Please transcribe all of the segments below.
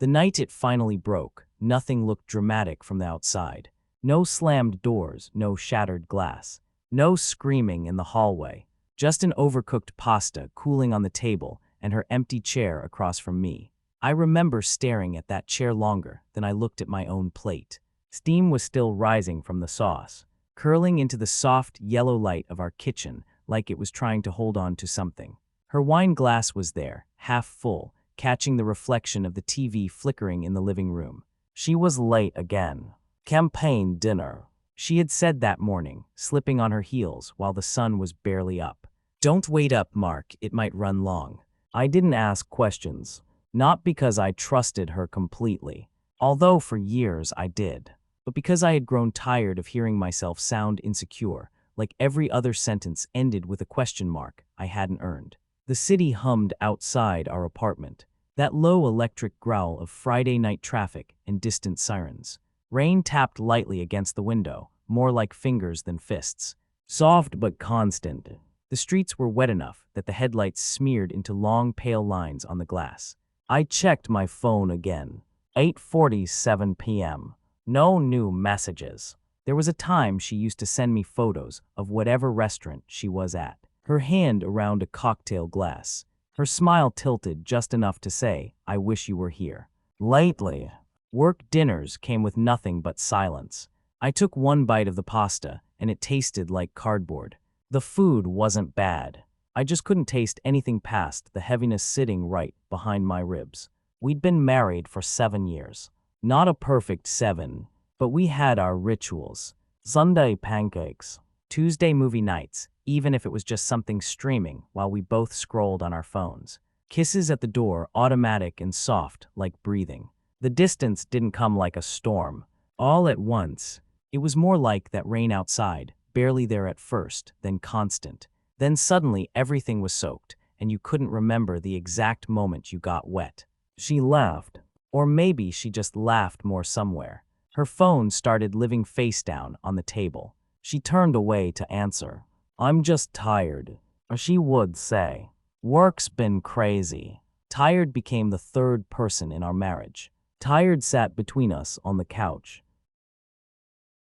The night it finally broke, nothing looked dramatic from the outside. No slammed doors, no shattered glass, no screaming in the hallway. Just an overcooked pasta cooling on the table and her empty chair across from me. I remember staring at that chair longer than I looked at my own plate. Steam was still rising from the sauce, curling into the soft, yellow light of our kitchen like it was trying to hold on to something. Her wine glass was there, half full, catching the reflection of the TV flickering in the living room. She was late again. Campaign dinner, she had said that morning, slipping on her heels while the sun was barely up. Don't wait up, Mark, it might run long. I didn't ask questions, not because I trusted her completely, although for years I did, but because I had grown tired of hearing myself sound insecure, like every other sentence ended with a question mark I hadn't earned. The city hummed outside our apartment, that low electric growl of Friday night traffic and distant sirens. Rain tapped lightly against the window, more like fingers than fists. Soft but constant. The streets were wet enough that the headlights smeared into long pale lines on the glass. I checked my phone again. 8:47 p.m. No new messages. There was a time she used to send me photos of whatever restaurant she was at, her hand around a cocktail glass, her smile tilted just enough to say, "I wish you were here." Lately, work dinners came with nothing but silence. I took one bite of the pasta, and it tasted like cardboard. The food wasn't bad. I just couldn't taste anything past the heaviness sitting right behind my ribs. We'd been married for 7 years. Not a perfect 7, but we had our rituals. Sunday pancakes, Tuesday movie nights, even if it was just something streaming while we both scrolled on our phones. Kisses at the door, automatic and soft, like breathing. The distance didn't come like a storm. All at once, it was more like that rain outside, barely there at first, then constant. Then suddenly everything was soaked, and you couldn't remember the exact moment you got wet. She laughed. Or maybe she just laughed more somewhere. Her phone started living face down on the table. She turned away to answer. "I'm just tired," she would say. "Work's been crazy." Tired became the third person in our marriage. Tired sat between us on the couch.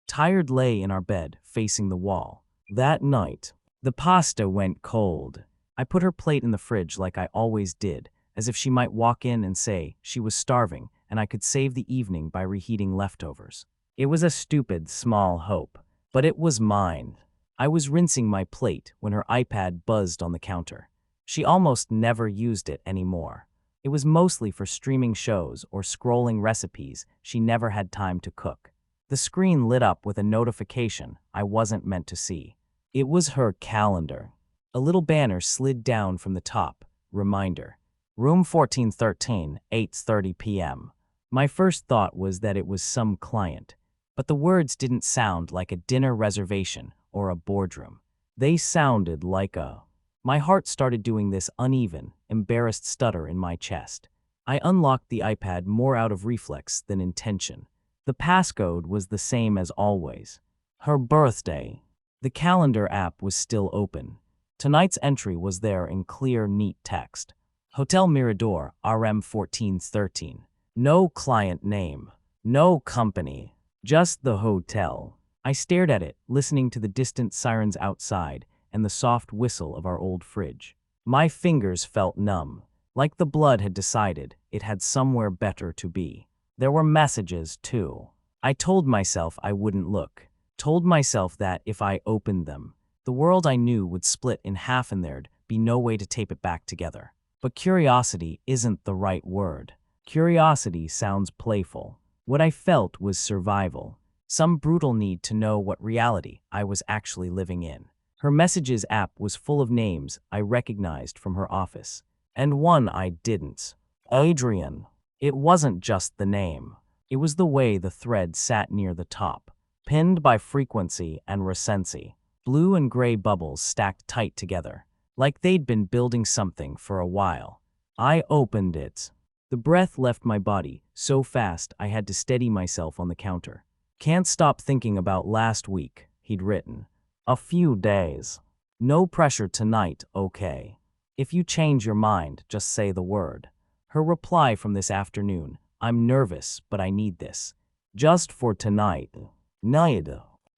Tired lay in our bed, facing the wall. That night, the pasta went cold. I put her plate in the fridge like I always did, as if she might walk in and say she was starving and I could save the evening by reheating leftovers. It was a stupid, small hope, but it was mine. I was rinsing my plate when her iPad buzzed on the counter. She almost never used it anymore. It was mostly for streaming shows or scrolling recipes she never had time to cook. The screen lit up with a notification I wasn't meant to see. It was her calendar. A little banner slid down from the top. Reminder. Room 1413, 8:30 p.m. My first thought was that it was some client, but the words didn't sound like a dinner reservation or a boardroom. They sounded like a... My heart started doing this uneven, embarrassed stutter in my chest. I unlocked the iPad more out of reflex than intention. The passcode was the same as always. Her birthday. The calendar app was still open. Tonight's entry was there in clear, neat text. Hotel Mirador, RM 1413. No client name. No company. Just the hotel. I stared at it, listening to the distant sirens outside and the soft whistle of our old fridge. My fingers felt numb, like the blood had decided it had somewhere better to be. There were messages, too. I told myself I wouldn't look. Told myself that if I opened them, the world I knew would split in half and there'd be no way to tape it back together. But curiosity isn't the right word. Curiosity sounds playful. What I felt was survival. Some brutal need to know what reality I was actually living in. Her messages app was full of names I recognized from her office, and one I didn't. Adrian. It wasn't just the name. It was the way the thread sat near the top, pinned by frequency and recency. Blue and gray bubbles stacked tight together, like they'd been building something for a while. I opened it. The breath left my body so fast I had to steady myself on the counter. Can't stop thinking about last week, he'd written. A few days. No pressure tonight, okay? If you change your mind, just say the word. Her reply from this afternoon, I'm nervous, but I need this. Just for tonight. Need.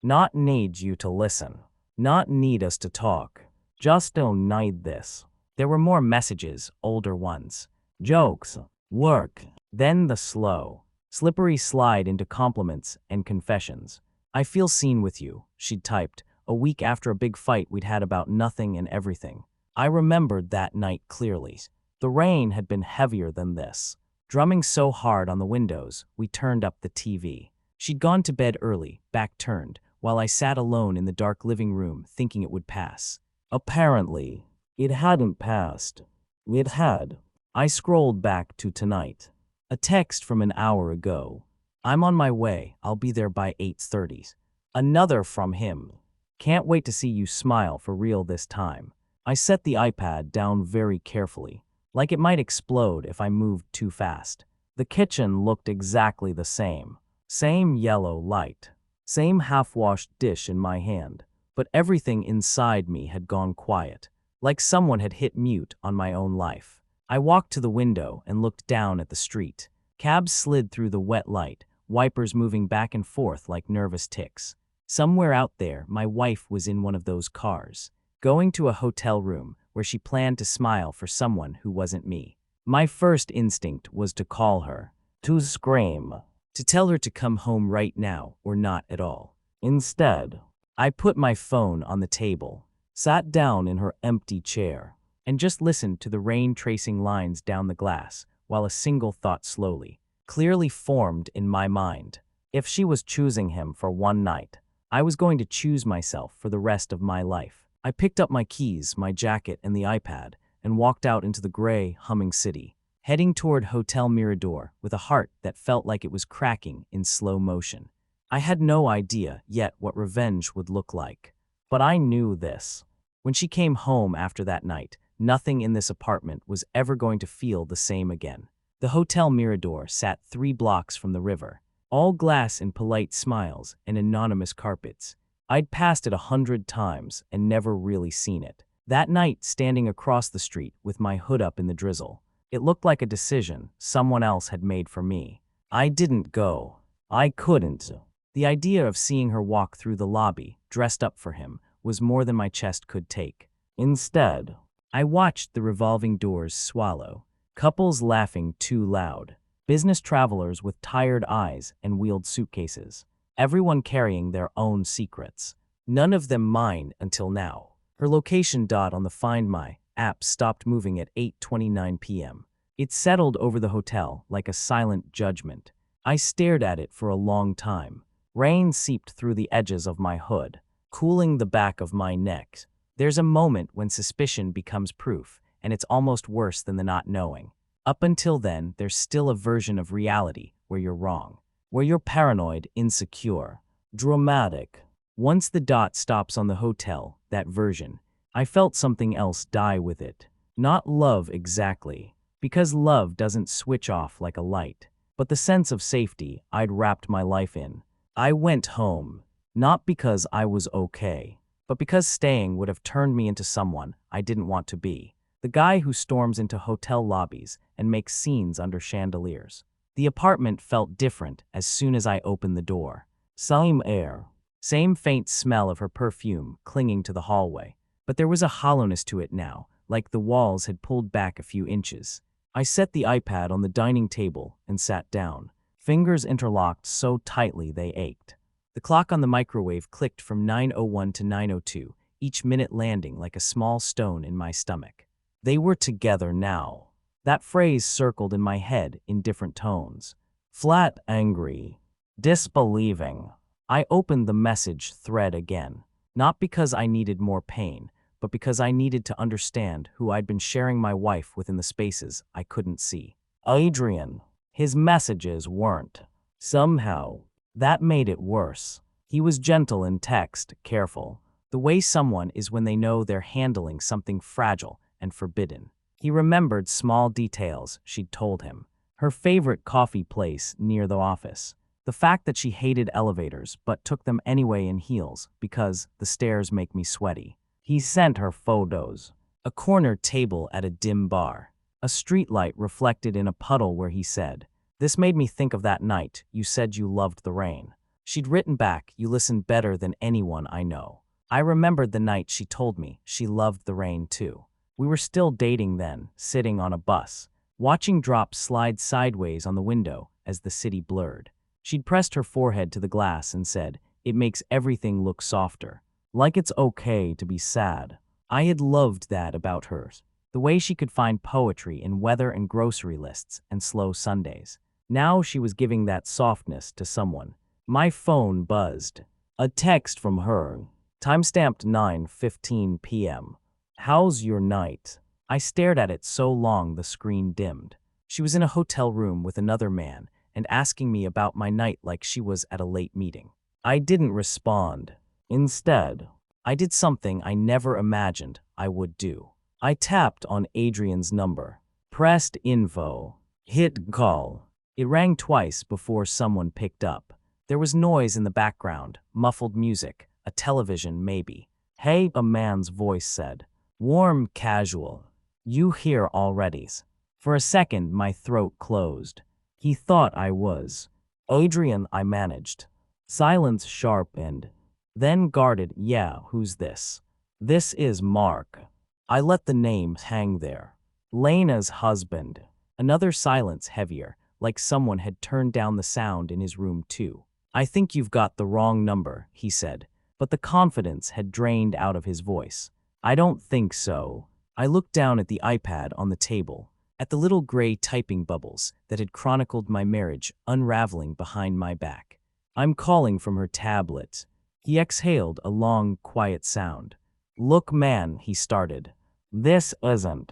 Not need you to listen. Not need us to talk. Just don't need this. There were more messages, older ones. Jokes. Work. Then the slow, slippery slide into compliments and confessions. I feel seen with you, she'd typed, a week after a big fight we'd had about nothing and everything. I remembered that night clearly. The rain had been heavier than this. Drumming so hard on the windows, we turned up the TV. She'd gone to bed early, back turned, while I sat alone in the dark living room thinking it would pass. Apparently, it hadn't passed. It had. I scrolled back to tonight. A text from an hour ago. I'm on my way. I'll be there by 8:30. Another from him. Can't wait to see you smile for real this time. I set the iPad down very carefully, like it might explode if I moved too fast. The kitchen looked exactly the same. Same yellow light. Same half-washed dish in my hand. But everything inside me had gone quiet, like someone had hit mute on my own life. I walked to the window and looked down at the street. Cabs slid through the wet light, wipers moving back and forth like nervous ticks. Somewhere out there, my wife was in one of those cars, going to a hotel room where she planned to smile for someone who wasn't me. My first instinct was to call her, to scream, to tell her to come home right now or not at all. Instead, I put my phone on the table, sat down in her empty chair, and just listened to the rain tracing lines down the glass while a single thought slowly, clearly formed in my mind. If she was choosing him for one night, I was going to choose myself for the rest of my life. I picked up my keys, my jacket, and the iPad, and walked out into the gray, humming city, heading toward Hotel Mirador with a heart that felt like it was cracking in slow motion. I had no idea yet what revenge would look like, but I knew this. When she came home after that night, nothing in this apartment was ever going to feel the same again. The Hotel Mirador sat 3 blocks from the river, all glass and polite smiles and anonymous carpets. I'd passed it 100 times and never really seen it. That night, standing across the street with my hood up in the drizzle, it looked like a decision someone else had made for me. I didn't go. I couldn't. The idea of seeing her walk through the lobby, dressed up for him, was more than my chest could take. Instead, I watched the revolving doors swallow, couples laughing too loud, business travelers with tired eyes and wheeled suitcases, everyone carrying their own secrets. None of them mine until now. Her location dot on the Find My app stopped moving at 8:29 p.m. It settled over the hotel like a silent judgment. I stared at it for a long time. Rain seeped through the edges of my hood, cooling the back of my neck. There's a moment when suspicion becomes proof, and it's almost worse than the not knowing. Up until then, there's still a version of reality where you're wrong, where you're paranoid, insecure, dramatic. Once the dot stops on the hotel, that version, I felt something else die with it. Not love exactly, because love doesn't switch off like a light, but the sense of safety I'd wrapped my life in. I went home, not because I was okay, but because staying would have turned me into someone I didn't want to be. The guy who storms into hotel lobbies and makes scenes under chandeliers. The apartment felt different as soon as I opened the door. Same air, same faint smell of her perfume clinging to the hallway. But there was a hollowness to it now, like the walls had pulled back a few inches. I set the iPad on the dining table and sat down, fingers interlocked so tightly they ached. The clock on the microwave clicked from 9:01 to 9:02, each minute landing like a small stone in my stomach. They were together now. That phrase circled in my head in different tones. Flat angry. Disbelieving. I opened the message thread again, not because I needed more pain, but because I needed to understand who I'd been sharing my wife with in the spaces I couldn't see. Adrian. His messages weren't. Somehow, that made it worse. He was gentle in text, careful, the way someone is when they know they're handling something fragile and forbidden. He remembered small details she'd told him. Her favorite coffee place near the office. The fact that she hated elevators but took them anyway in heels because the stairs make me sweaty. He sent her photos. A corner table at a dim bar. A streetlight reflected in a puddle where he said, This made me think of that night you said you loved the rain. She'd written back, "You listen better than anyone I know." I remembered the night she told me she loved the rain too. We were still dating then, sitting on a bus, watching drops slide sideways on the window as the city blurred. She'd pressed her forehead to the glass and said, "It makes everything look softer. Like it's okay to be sad." I had loved that about hers. The way she could find poetry in weather and grocery lists and slow Sundays. Now she was giving that softness to someone. My phone buzzed. A text from her. Timestamped 9:15 p.m. "How's your night?" I stared at it so long the screen dimmed. She was in a hotel room with another man and asking me about my night like she was at a late meeting. I didn't respond. Instead, I did something I never imagined I would do. I tapped on Adrian's number, pressed info, hit call. It rang twice before someone picked up. There was noise in the background, muffled music, a television maybe. "Hey," a man's voice said. Warm, casual. "You here already?" For a second, my throat closed. He thought I was. "Adrian," I managed. Silence sharpened. Then guarded, "Yeah, who's this?" "This is Mark." I let the name hang there. "Lena's husband." Another silence, heavier, like someone had turned down the sound in his room too. "I think you've got the wrong number," he said, but the confidence had drained out of his voice. "I don't think so." I looked down at the iPad on the table, at the little gray typing bubbles that had chronicled my marriage unraveling behind my back. "I'm calling from her tablet." He exhaled a long, quiet sound. "Look, man," he started. "This isn't."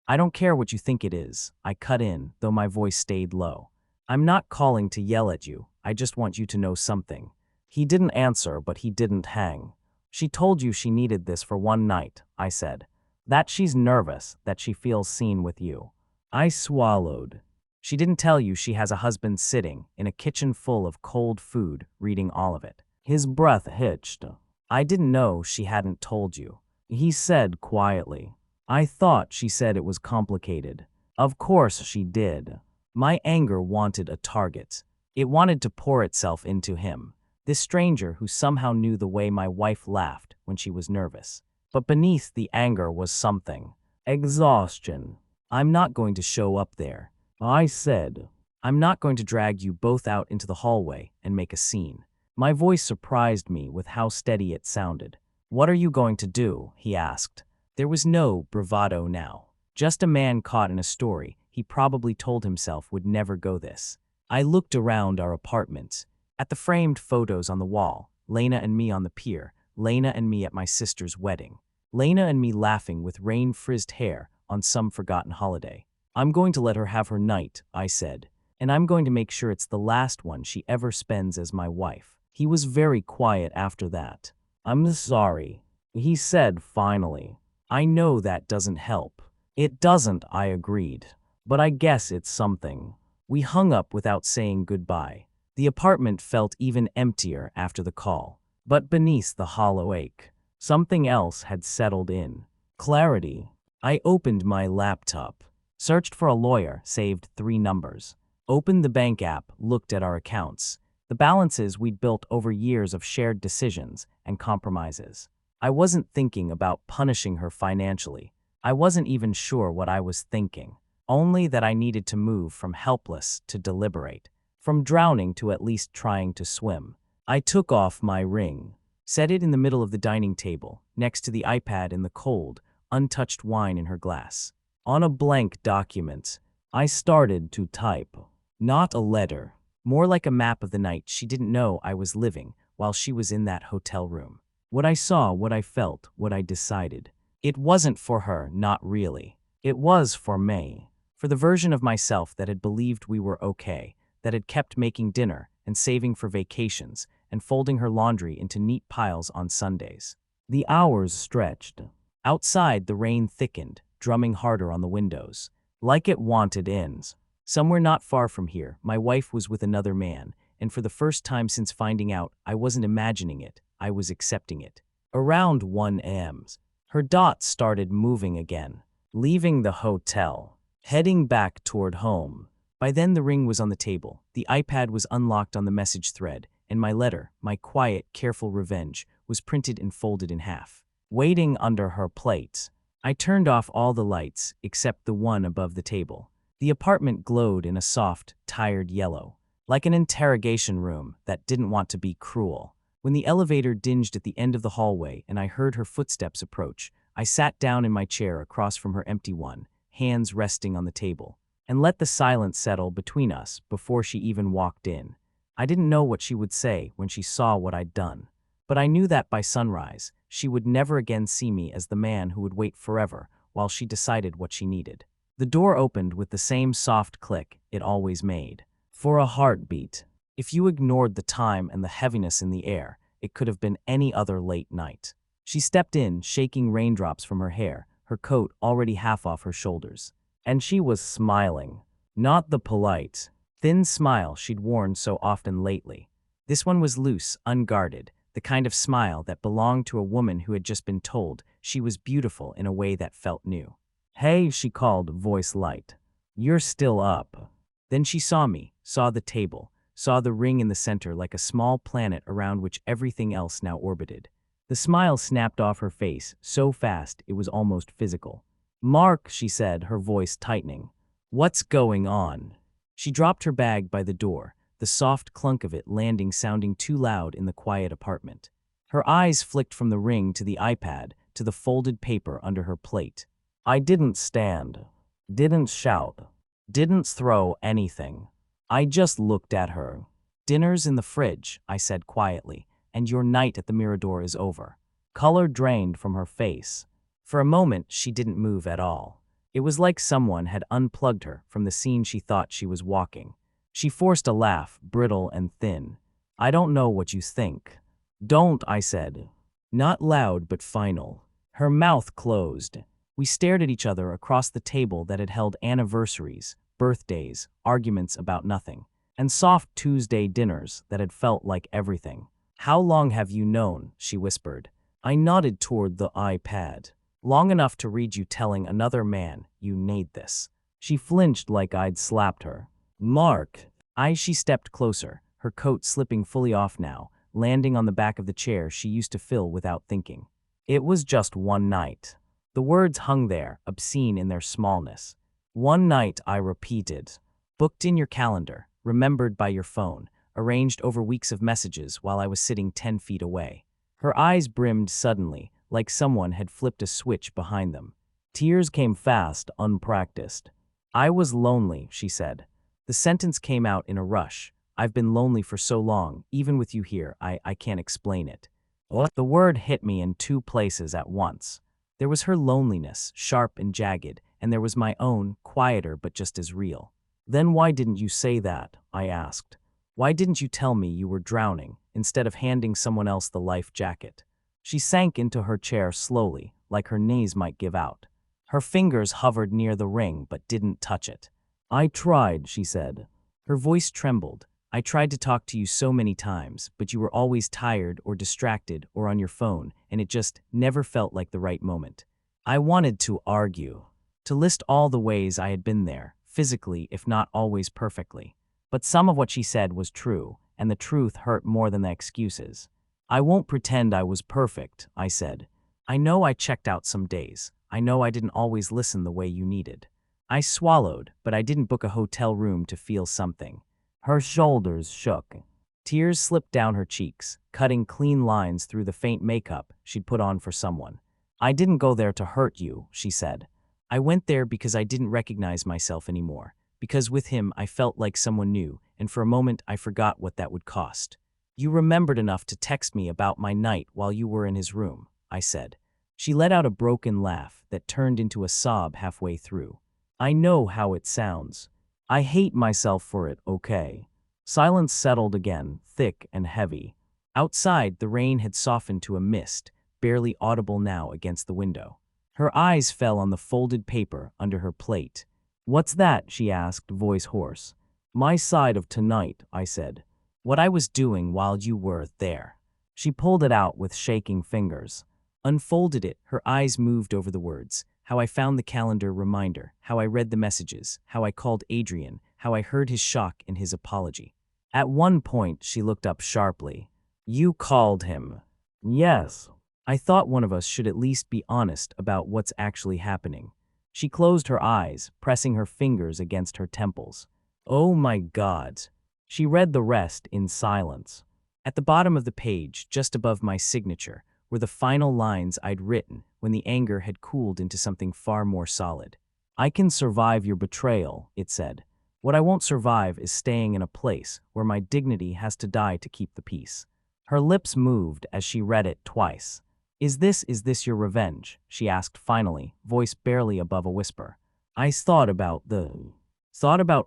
"I don't care what you think it is," I cut in, though my voice stayed low. "I'm not calling to yell at you, I just want you to know something." He didn't answer, but he didn't hang. "She told you she needed this for one night," I said. "That she's nervous, that she feels seen with you." I swallowed. "She didn't tell you she has a husband sitting in a kitchen full of cold food, reading all of it." His breath hitched. "I didn't know she hadn't told you," he said quietly. "I thought she said it was complicated." Of course she did. My anger wanted a target. It wanted to pour itself into him, this stranger who somehow knew the way my wife laughed when she was nervous. But beneath the anger was something. Exhaustion. "I'm not going to show up there," I said. "I'm not going to drag you both out into the hallway and make a scene." My voice surprised me with how steady it sounded. "What are you going to do?" he asked. There was no bravado now. Just a man caught in a story he probably told himself would never go this. I looked around our apartment, at the framed photos on the wall, Lena and me on the pier, Lena and me at my sister's wedding, Lena and me laughing with rain-frizzed hair on some forgotten holiday. "I'm going to let her have her night," I said, "and I'm going to make sure it's the last one she ever spends as my wife." He was very quiet after that. "I'm sorry," he said finally. "I know that doesn't help." "It doesn't," I agreed. "But I guess it's something." We hung up without saying goodbye. The apartment felt even emptier after the call. But beneath the hollow ache, something else had settled in. Clarity. I opened my laptop, searched for a lawyer, saved 3 numbers, opened the bank app, looked at our accounts, the balances we'd built over years of shared decisions and compromises. I wasn't thinking about punishing her financially. I wasn't even sure what I was thinking, only that I needed to move from helpless to deliberate, from drowning to at least trying to swim. I took off my ring, set it in the middle of the dining table, next to the iPad in the cold, untouched wine in her glass. On a blank document, I started to type. Not a letter, more like a map of the night she didn't know I was living while she was in that hotel room. What I saw, what I felt, what I decided. It wasn't for her, not really. It was for me. For the version of myself that had believed we were okay, that had kept making dinner and saving for vacations and folding her laundry into neat piles on Sundays. The hours stretched. Outside, the rain thickened, drumming harder on the windows, like it wanted ends. Somewhere not far from here, my wife was with another man, and for the first time since finding out, I wasn't imagining it, I was accepting it. Around 1 a.m., her dots started moving again, leaving the hotel, heading back toward home. By then the ring was on the table, the iPad was unlocked on the message thread, and my letter, my quiet, careful revenge, was printed and folded in half. Waiting under her plate, I turned off all the lights except the one above the table. The apartment glowed in a soft, tired yellow, like an interrogation room that didn't want to be cruel. When the elevator dinged at the end of the hallway and I heard her footsteps approach, I sat down in my chair across from her empty one, hands resting on the table, and let the silence settle between us before she even walked in. I didn't know what she would say when she saw what I'd done, but I knew that by sunrise, she would never again see me as the man who would wait forever while she decided what she needed. The door opened with the same soft click it always made. For a heartbeat. If you ignored the time and the heaviness in the air, it could have been any other late night. She stepped in, shaking raindrops from her hair, her coat already half off her shoulders. And she was smiling. Not the polite, thin smile she'd worn so often lately. This one was loose, unguarded, the kind of smile that belonged to a woman who had just been told she was beautiful in a way that felt new. "Hey," she called, voice light. "You're still up." Then she saw me, saw the table, saw the ring in the center like a small planet around which everything else now orbited. The smile snapped off her face so fast it was almost physical. "Mark," she said, her voice tightening. "What's going on?" She dropped her bag by the door, the soft clunk of it landing sounding too loud in the quiet apartment. Her eyes flicked from the ring to the iPad to the folded paper under her plate. "I didn't stand, didn't shout, didn't throw anything. I just looked at her." "Dinner's in the fridge," I said quietly, "and your night at the Mirador is over." Color drained from her face. For a moment, she didn't move at all. It was like someone had unplugged her from the scene she thought she was walking. She forced a laugh, brittle and thin. "I don't know what you think." "Don't," I said. Not loud, but final. Her mouth closed. We stared at each other across the table that had held anniversaries, birthdays, arguments about nothing, and soft Tuesday dinners that had felt like everything. "How long have you known?" she whispered. I nodded toward the iPad. "Long enough to read you telling another man you need this." She flinched like I'd slapped her. "Mark." She stepped closer, her coat slipping fully off now, landing on the back of the chair she used to fill without thinking. "It was just one night." The words hung there, obscene in their smallness. "One night," I repeated. "Booked in your calendar, remembered by your phone, arranged over weeks of messages while I was sitting 10 feet away." Her eyes brimmed suddenly, like someone had flipped a switch behind them. Tears came fast, unpracticed. "I was lonely," she said. The sentence came out in a rush. "I've been lonely for so long, even with you here, I can't explain it." What? The word hit me in two places at once. There was her loneliness, sharp and jagged, and there was my own, quieter but just as real. "Then why didn't you say that?" I asked. "Why didn't you tell me you were drowning, instead of handing someone else the life jacket?" She sank into her chair slowly, like her knees might give out. Her fingers hovered near the ring but didn't touch it. "I tried," she said. Her voice trembled. "I tried to talk to you so many times, but you were always tired or distracted or on your phone, and it just never felt like the right moment." I wanted to argue, to list all the ways I had been there, physically if not always perfectly. But some of what she said was true, and the truth hurt more than the excuses. "I won't pretend I was perfect," I said. "I know I checked out some days. I know I didn't always listen the way you needed." I swallowed, but I didn't book a hotel room to feel something. Her shoulders shook. Tears slipped down her cheeks, cutting clean lines through the faint makeup she'd put on for someone. "I didn't go there to hurt you," she said. "I went there because I didn't recognize myself anymore, because with him I felt like someone new, and for a moment I forgot what that would cost." "You remembered enough to text me about my night while you were in his room," I said. She let out a broken laugh that turned into a sob halfway through. "I know how it sounds. I hate myself for it, okay?" Silence settled again, thick and heavy. Outside, the rain had softened to a mist, barely audible now against the window. Her eyes fell on the folded paper under her plate. "What's that?" she asked, voice hoarse. "My side of tonight," I said. "What I was doing while you were there." She pulled it out with shaking fingers. Unfolded it, her eyes moved over the words. How I found the calendar reminder, how I read the messages, how I called Adrian, how I heard his shock and his apology. At one point, she looked up sharply. You called him. Yes. I thought one of us should at least be honest about what's actually happening. She closed her eyes, pressing her fingers against her temples. Oh my God. She read the rest in silence. At the bottom of the page, just above my signature, were the final lines I'd written when the anger had cooled into something far more solid. I can survive your betrayal, it said. What I won't survive is staying in a place where my dignity has to die to keep the peace. Her lips moved as she read it twice. Is this your revenge? She asked finally, voice barely above a whisper. I thought about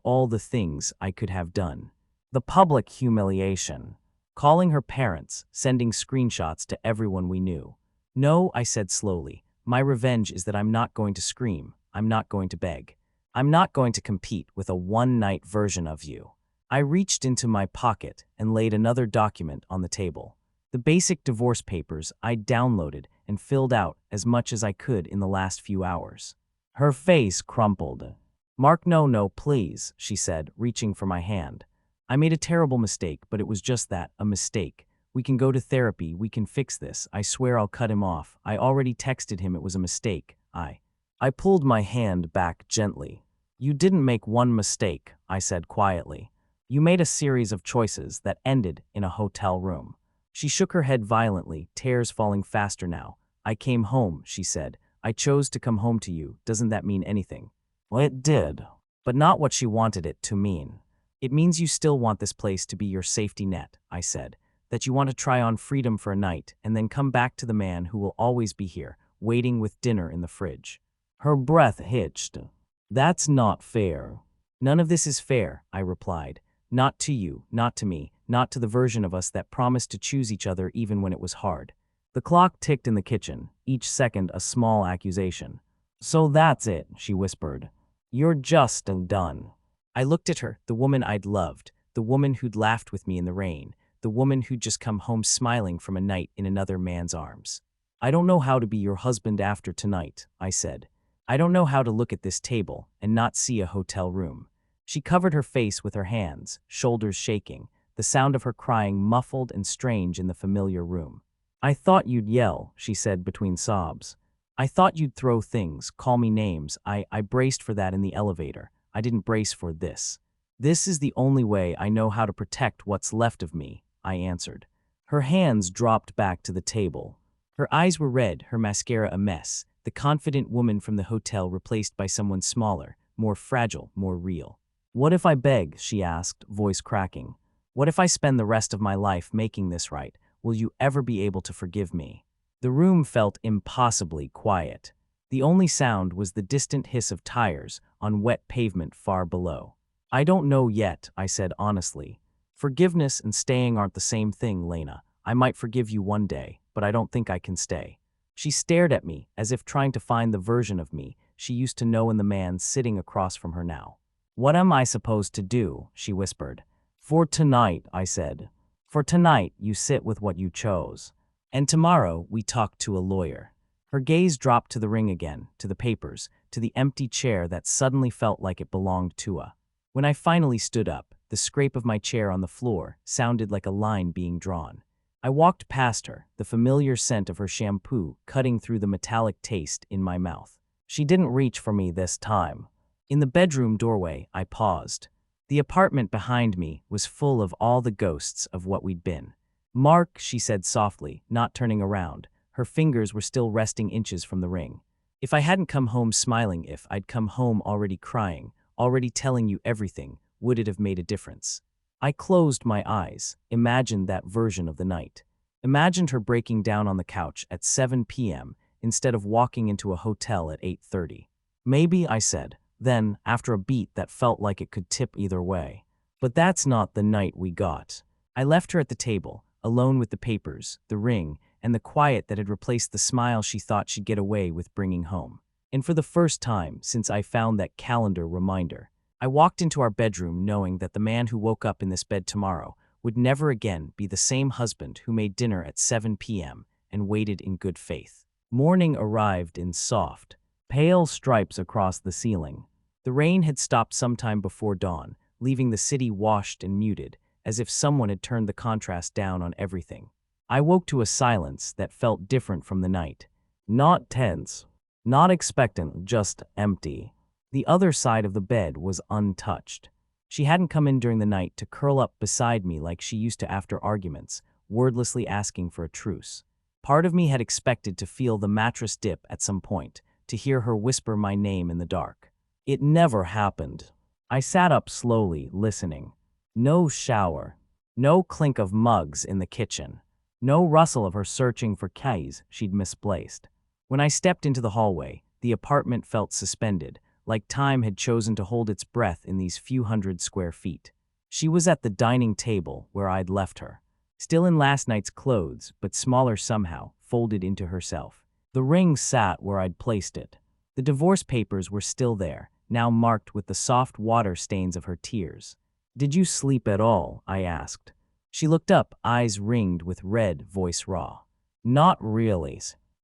all the things I could have done. The public humiliation. Calling her parents, sending screenshots to everyone we knew. No, I said slowly. My revenge is that I'm not going to scream. I'm not going to beg. I'm not going to compete with a one-night version of you. I reached into my pocket and laid another document on the table. The basic divorce papers I'd downloaded and filled out as much as I could in the last few hours. Her face crumpled. Mark, no, please, she said, reaching for my hand. I made a terrible mistake, but it was just that, a mistake. We can go to therapy, we can fix this. I swear I'll cut him off. I already texted him it was a mistake. I pulled my hand back gently. You didn't make one mistake, I said quietly. You made a series of choices that ended in a hotel room. She shook her head violently, tears falling faster now. I came home, she said. I chose to come home to you. Doesn't that mean anything? Well, it did, but not what she wanted it to mean. It means you still want this place to be your safety net, I said. That you want to try on freedom for a night and then come back to the man who will always be here, waiting with dinner in the fridge. Her breath hitched. That's not fair. None of this is fair, I replied. Not to you, not to me, not to the version of us that promised to choose each other even when it was hard. The clock ticked in the kitchen, each second a small accusation. So that's it, she whispered. You're just done. I looked at her, the woman I'd loved, the woman who'd laughed with me in the rain, the woman who'd just come home smiling from a night in another man's arms. I don't know how to be your husband after tonight, I said. I don't know how to look at this table and not see a hotel room. She covered her face with her hands, shoulders shaking, the sound of her crying muffled and strange in the familiar room. I thought you'd yell, she said between sobs. I thought you'd throw things, call me names. I braced for that in the elevator. I didn't brace for this. This is the only way I know how to protect what's left of me, I answered. Her hands dropped back to the table. Her eyes were red, her mascara a mess, the confident woman from the hotel replaced by someone smaller, more fragile, more real. What if I beg, she asked, voice cracking. What if I spend the rest of my life making this right? Will you ever be able to forgive me? The room felt impossibly quiet. The only sound was the distant hiss of tires on wet pavement far below. I don't know yet, I said honestly. Forgiveness and staying aren't the same thing, Lena. I might forgive you one day, but I don't think I can stay. She stared at me, as if trying to find the version of me she used to know in the man sitting across from her now. What am I supposed to do? She whispered. For tonight, I said. For tonight, you sit with what you chose. And tomorrow, we talk to a lawyer. Her gaze dropped to the ring again, to the papers, to the empty chair that suddenly felt like it belonged to a. When I finally stood up, the scrape of my chair on the floor sounded like a line being drawn. I walked past her, the familiar scent of her shampoo cutting through the metallic taste in my mouth. She didn't reach for me this time. In the bedroom doorway, I paused. The apartment behind me was full of all the ghosts of what we'd been. Mark, she said softly, not turning around. Her fingers were still resting inches from the ring. If I hadn't come home smiling, if I'd come home already crying, already telling you everything, would it have made a difference? I closed my eyes, imagined that version of the night. Imagined her breaking down on the couch at 7 p.m. instead of walking into a hotel at 8:30. Maybe, I said, then, after a beat that felt like it could tip either way. But that's not the night we got. I left her at the table, alone with the papers, the ring, and the quiet that had replaced the smile she thought she'd get away with bringing home. And for the first time since I found that calendar reminder, I walked into our bedroom knowing that the man who woke up in this bed tomorrow would never again be the same husband who made dinner at 7 p.m. and waited in good faith. Morning arrived in soft, pale stripes across the ceiling. The rain had stopped sometime before dawn, leaving the city washed and muted, as if someone had turned the contrast down on everything. I woke to a silence that felt different from the night. Not tense, not expectant, just empty. The other side of the bed was untouched. She hadn't come in during the night to curl up beside me like she used to after arguments, wordlessly asking for a truce. Part of me had expected to feel the mattress dip at some point, to hear her whisper my name in the dark. It never happened. I sat up slowly, listening. No shower. No clink of mugs in the kitchen. No rustle of her searching for keys she'd misplaced. When I stepped into the hallway, the apartment felt suspended, like time had chosen to hold its breath in these few hundred square feet. She was at the dining table where I'd left her, still in last night's clothes, but smaller somehow, folded into herself. The ring sat where I'd placed it. The divorce papers were still there, now marked with the soft water stains of her tears. "Did you sleep at all?" I asked. She looked up, eyes ringed with red, voice raw. "Not really."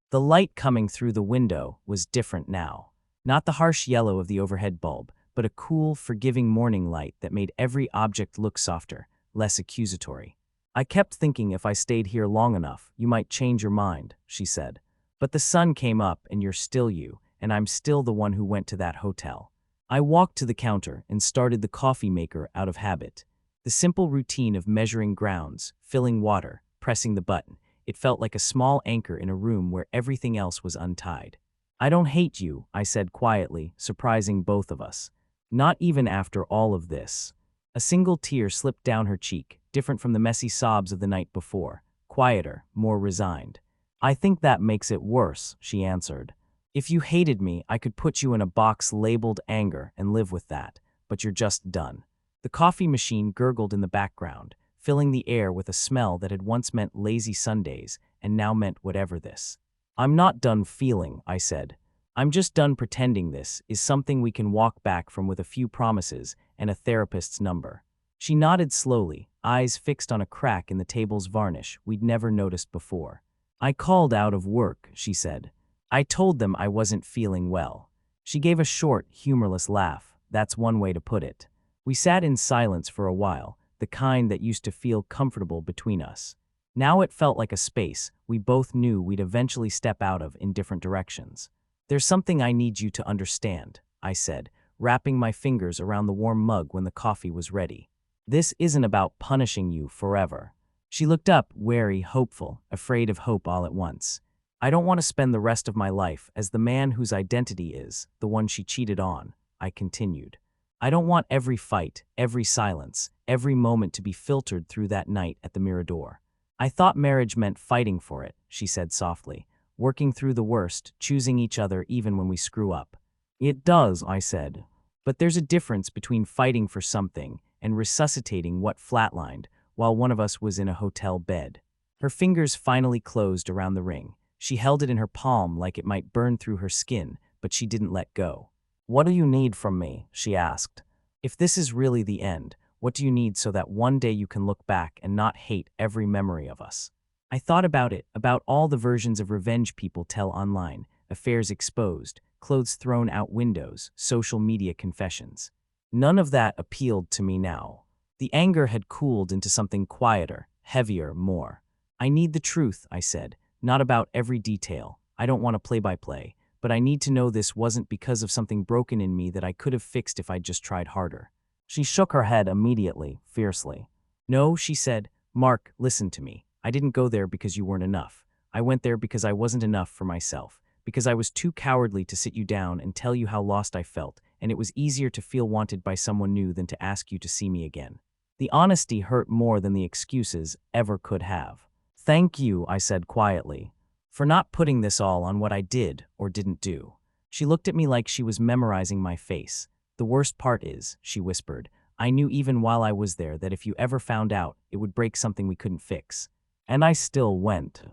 The light coming through the window was different now. Not the harsh yellow of the overhead bulb, but a cool, forgiving morning light that made every object look softer, less accusatory. "I kept thinking if I stayed here long enough, you might change your mind," she said. "But the sun came up and you're still you, and I'm still the one who went to that hotel." I walked to the counter and started the coffee maker out of habit. The simple routine of measuring grounds, filling water, pressing the button, it felt like a small anchor in a room where everything else was untied. "I don't hate you," I said quietly, surprising both of us. "Not even after all of this." A single tear slipped down her cheek, different from the messy sobs of the night before, quieter, more resigned. "I think that makes it worse," she answered. "If you hated me, I could put you in a box labeled anger and live with that, but you're just done." The coffee machine gurgled in the background, filling the air with a smell that had once meant lazy Sundays and now meant whatever this. "I'm not done feeling," I said. "I'm just done pretending this is something we can walk back from with a few promises and a therapist's number." She nodded slowly, eyes fixed on a crack in the table's varnish we'd never noticed before. "I called out of work," she said. "I told them I wasn't feeling well." She gave a short, humorless laugh. That's one way to put it. We sat in silence for a while, the kind that used to feel comfortable between us. Now it felt like a space we both knew we'd eventually step out of in different directions. "There's something I need you to understand," I said, wrapping my fingers around the warm mug when the coffee was ready. "This isn't about punishing you forever." She looked up, wary, hopeful, afraid of hope all at once. "I don't want to spend the rest of my life as the man whose identity is the one she cheated on," I continued. "I don't want every fight, every silence, every moment to be filtered through that night at the Mirador." "I thought marriage meant fighting for it," she said softly, "working through the worst, choosing each other even when we screw up." "It does," I said. "But there's a difference between fighting for something and resuscitating what flatlined while one of us was in a hotel bed." Her fingers finally closed around the ring. She held it in her palm like it might burn through her skin, but she didn't let go. "What do you need from me?" she asked. "If this is really the end, what do you need so that one day you can look back and not hate every memory of us?" I thought about it, about all the versions of revenge people tell online, affairs exposed, clothes thrown out windows, social media confessions. None of that appealed to me now. The anger had cooled into something quieter, heavier, more. "I need the truth," I said, "not about every detail. I don't want to play-by-play, but I need to know this wasn't because of something broken in me that I could have fixed if I'd just tried harder." She shook her head immediately, fiercely. "No," she said. "Mark, listen to me. I didn't go there because you weren't enough. I went there because I wasn't enough for myself, because I was too cowardly to sit you down and tell you how lost I felt, and it was easier to feel wanted by someone new than to ask you to see me again." The honesty hurt more than the excuses ever could have. "Thank you," I said quietly, "for not putting this all on what I did or didn't do." She looked at me like she was memorizing my face. "The worst part is," she whispered, "I knew even while I was there that if you ever found out, it would break something we couldn't fix." And I still went.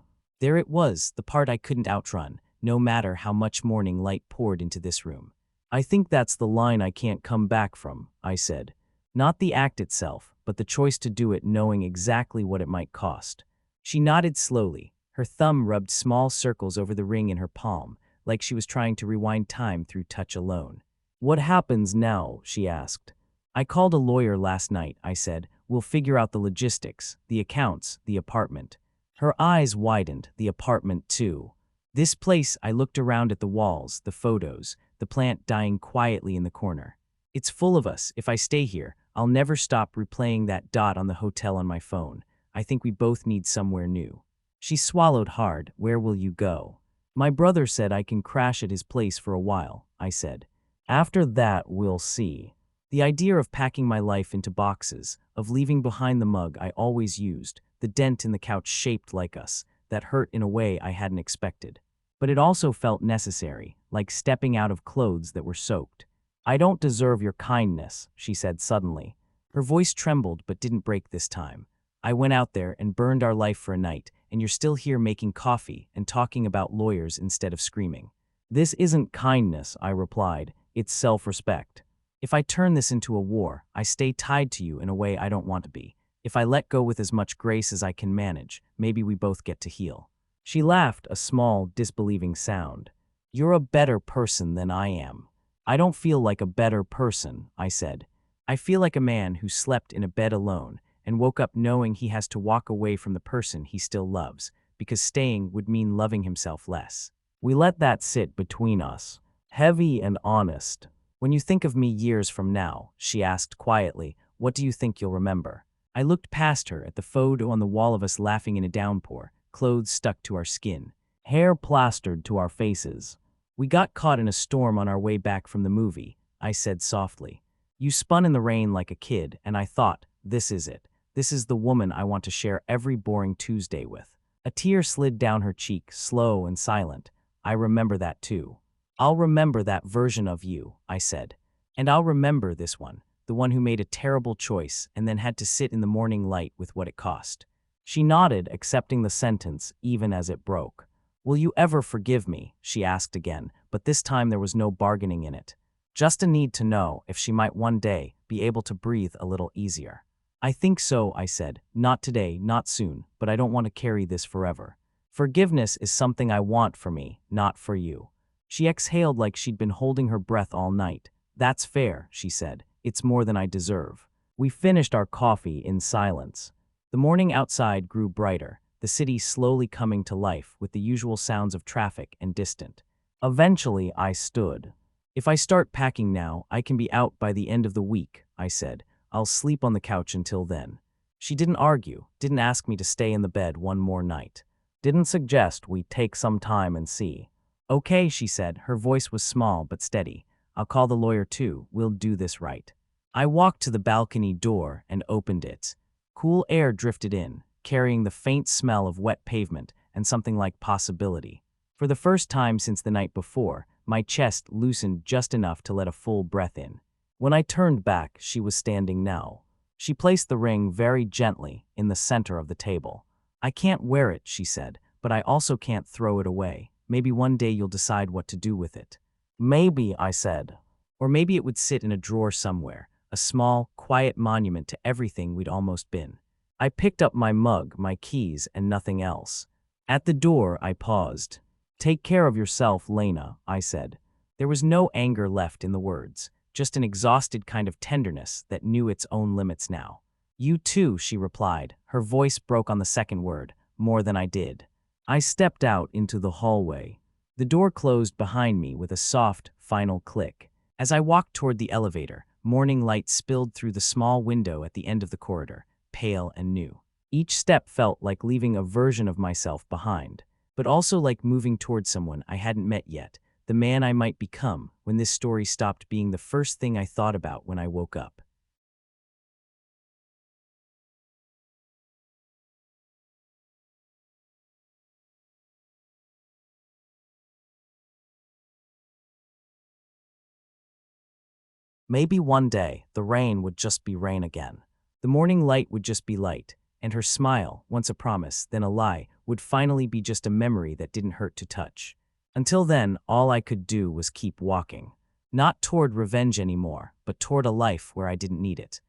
There it was, the part I couldn't outrun, no matter how much morning light poured into this room. "I think that's the line I can't come back from," I said. Not the act itself, but the choice to do it knowing exactly what it might cost. She nodded slowly. Her thumb rubbed small circles over the ring in her palm, like she was trying to rewind time through touch alone. "What happens now?" she asked. I called a lawyer last night, I said. We'll figure out the logistics, the accounts, the apartment. Her eyes widened. The apartment, too. This place, I looked around at the walls, the photos, the plant dying quietly in the corner. It's full of us. If I stay here, I'll never stop replaying that dot on the hotel on my phone. I think we both need somewhere new. She swallowed hard. Where will you go? My brother said I can crash at his place for a while, I said. After that, we'll see. The idea of packing my life into boxes, of leaving behind the mug I always used, the dent in the couch shaped like us, that hurt in a way I hadn't expected. But it also felt necessary, like stepping out of clothes that were soaked. I don't deserve your kindness, she said suddenly. Her voice trembled but didn't break this time. I went out there and burned our life for a night, and you're still here making coffee and talking about lawyers instead of screaming. This isn't kindness, I replied. It's self-respect. If I turn this into a war, I stay tied to you in a way I don't want to be. If I let go with as much grace as I can manage, maybe we both get to heal. She laughed, a small, disbelieving sound. You're a better person than I am. I don't feel like a better person, I said. I feel like a man who slept in a bed alone and woke up knowing he has to walk away from the person he still loves, because staying would mean loving himself less. We let that sit between us, heavy and honest. When you think of me years from now, she asked quietly, what do you think you'll remember? I looked past her at the photo on the wall of us laughing in a downpour, clothes stuck to our skin, hair plastered to our faces. We got caught in a storm on our way back from the movie, I said softly. You spun in the rain like a kid, and I thought, this is it. This is the woman I want to share every boring Tuesday with. A tear slid down her cheek, slow and silent. I remember that too. I'll remember that version of you, I said. And I'll remember this one, the one who made a terrible choice and then had to sit in the morning light with what it cost. She nodded, accepting the sentence, even as it broke. Will you ever forgive me? She asked again, but this time there was no bargaining in it. Just a need to know if she might one day be able to breathe a little easier. I think so, I said. Not today, not soon, but I don't want to carry this forever. Forgiveness is something I want for me, not for you. She exhaled like she'd been holding her breath all night. That's fair, she said. It's more than I deserve. We finished our coffee in silence. The morning outside grew brighter, the city slowly coming to life with the usual sounds of traffic and distant. Eventually, I stood. If I start packing now, I can be out by the end of the week, I said. I'll sleep on the couch until then. She didn't argue, didn't ask me to stay in the bed one more night. Didn't suggest we take some time and see. Okay, she said. Her voice was small but steady. I'll call the lawyer too. We'll do this right. I walked to the balcony door and opened it. Cool air drifted in, carrying the faint smell of wet pavement and something like possibility. For the first time since the night before, my chest loosened just enough to let a full breath in. When I turned back, she was standing now. She placed the ring very gently in the center of the table. I can't wear it, she said, but I also can't throw it away. Maybe one day you'll decide what to do with it. Maybe, I said. Or maybe it would sit in a drawer somewhere, a small, quiet monument to everything we'd almost been. I picked up my mug, my keys, and nothing else. At the door, I paused. Take care of yourself, Lena, I said. There was no anger left in the words, just an exhausted kind of tenderness that knew its own limits now. You too, she replied. Her voice broke on the second word, more than I did. I stepped out into the hallway. The door closed behind me with a soft, final click. As I walked toward the elevator, morning light spilled through the small window at the end of the corridor, pale and new. Each step felt like leaving a version of myself behind, but also like moving toward someone I hadn't met yet, the man I might become when this story stopped being the first thing I thought about when I woke up. Maybe one day, the rain would just be rain again. The morning light would just be light, and her smile, once a promise, then a lie, would finally be just a memory that didn't hurt to touch. Until then, all I could do was keep walking. Not toward revenge anymore, but toward a life where I didn't need it.